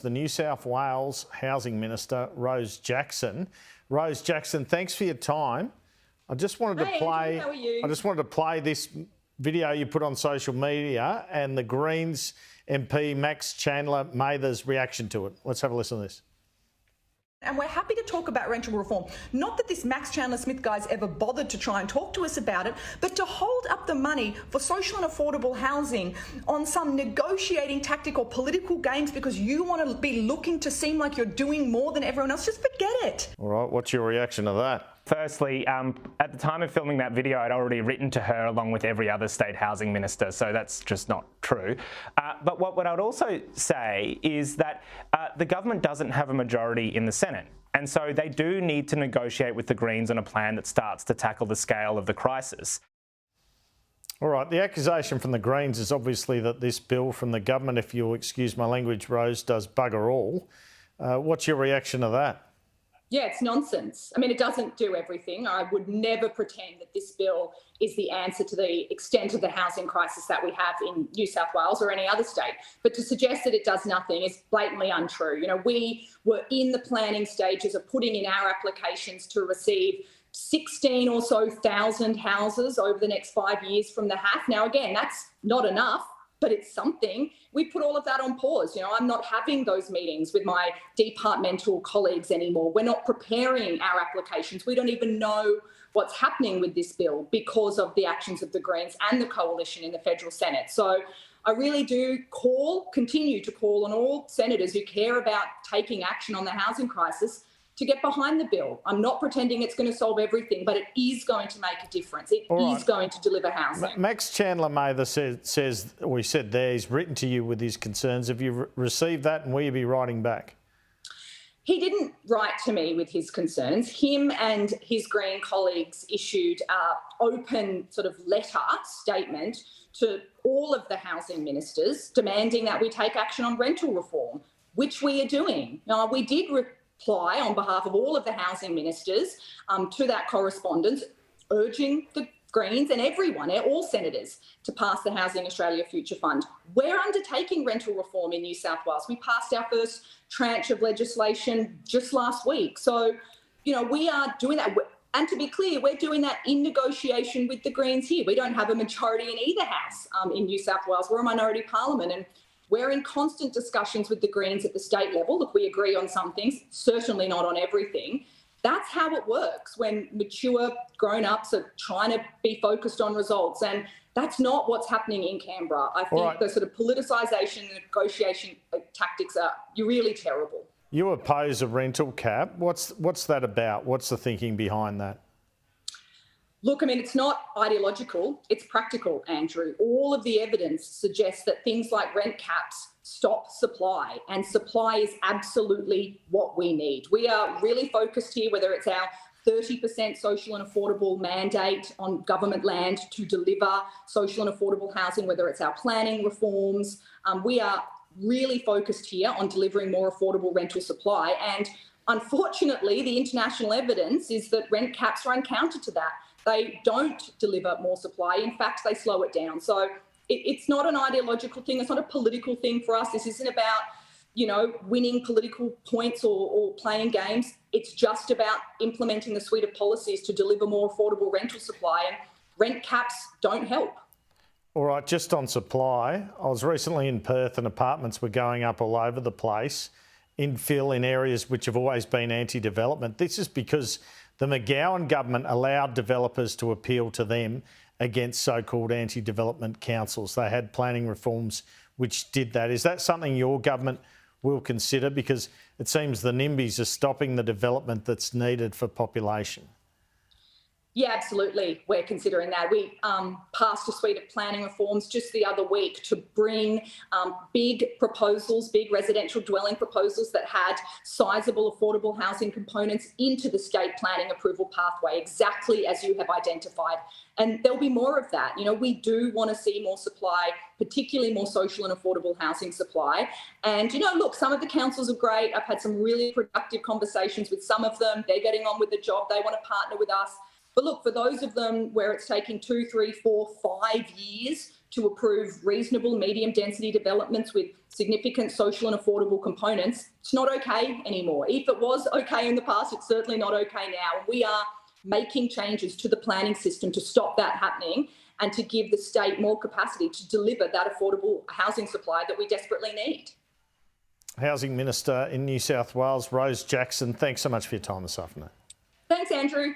The New South Wales Housing Minister, Rose Jackson. Rose Jackson, thanks for your time. I just wanted to play. Andrew, how are you? I just wanted to play this video you put on social media and the Greens MP Max Chandler Mather's reaction to it. Let's have a listen to this. And we're happy to talk about rental reform. Not that this Max Chandler Smith guy's ever bothered to try and talk to us about it, but to hold up the money for social and affordable housing on some negotiating tactic or political games because you want to be looking to seem like you're doing more than everyone else, just forget it. All right, what's your reaction to that? Firstly, at the time of filming that video, I'd already written to her along with every other state housing minister, so that's just not true. But what I would also say is that the government doesn't have a majority in the Senate. And so they do need to negotiate with the Greens on a plan that starts to tackle the scale of the crisis. All right, the accusation from the Greens is obviously that this bill from the government, if you'll excuse my language, Rose, does bugger all. What's your reaction to that? Yeah, it's nonsense. I mean, it doesn't do everything. I would never pretend that this bill is the answer to the extent of the housing crisis that we have in New South Wales or any other state. But to suggest that it does nothing is blatantly untrue. You know, we were in the planning stages of putting in our applications to receive 16 or so thousand houses over the next 5 years from the HAF. Now, again, that's not enough, but it's something. We put all of that on pause. You know, I'm not having those meetings with my departmental colleagues anymore. We're not preparing our applications. We don't even know what's happening with this bill because of the actions of the Greens and the coalition in the federal Senate. So I really do continue to call on all senators who care about taking action on the housing crisis to get behind the bill. I'm not pretending it's going to solve everything, but it is going to make a difference. It is going to deliver housing. Max Chandler Mather says, or he said there, he's written to you with his concerns. Have you received that, and will you be writing back? He didn't write to me with his concerns. Him and his Green colleagues issued an open sort of letter statement to all of the housing ministers demanding that we take action on rental reform, which we are doing. Now, we did reply on behalf of all of the housing ministers to that correspondence, urging the Greens and everyone, all senators, to pass the Housing Australia Future Fund. We're undertaking rental reform in New South Wales. We passed our first tranche of legislation just last week. So, you know, we are doing that. And to be clear, we're doing that in negotiation with the Greens here. We don't have a majority in either house in New South Wales. We're a minority parliament, and we're in constant discussions with the Greens at the state level. Look, we agree on some things, certainly not on everything. That's how it works when mature grown-ups are trying to be focused on results. And that's not what's happening in Canberra. I think the sort of politicisation and negotiation tactics you're really terrible. You oppose a rental cap. What's that about? What's the thinking behind that? Look, I mean, it's not ideological, it's practical, Andrew. All of the evidence suggests that things like rent caps stop supply, and supply is absolutely what we need. We are really focused here, whether it's our 30% social and affordable mandate on government land to deliver social and affordable housing, whether it's our planning reforms. We are really focused here on delivering more affordable rental supply. And unfortunately, the international evidence is that rent caps run counter to that. They don't deliver more supply. In fact, they slow it down. So it's not an ideological thing. It's not a political thing for us. This isn't about, you know, winning political points or playing games. It's just about implementing the suite of policies to deliver more affordable rental supply, and rent caps don't help. All right, just on supply, I was recently in Perth and apartments were going up all over the place, infill in areas which have always been anti-development. This is because the McGowan government allowed developers to appeal to them against so-called anti-development councils. They had planning reforms which did that. Is that something your government will consider? Because it seems the NIMBYs are stopping the development that's needed for population. Yeah, absolutely. We're considering that. We passed a suite of planning reforms just the other week to bring big proposals, big residential dwelling proposals that had sizable affordable housing components into the state planning approval pathway, exactly as you have identified. And there'll be more of that. You know, we do want to see more supply, particularly more social and affordable housing supply. And, you know, look, some of the councils are great. I've had some really productive conversations with some of them. They're getting on with the job. They want to partner with us. But look, for those of them where it's taking 2, 3, 4, 5 years to approve reasonable medium density developments with significant social and affordable components. It's not okay anymore. If it was okay in the past, it's certainly not okay now. We are making changes to the planning system to stop that happening and to give the state more capacity to deliver that affordable housing supply that we desperately need. Housing Minister in New South Wales, Rose Jackson, thanks so much for your time this afternoon. Thanks, Andrew.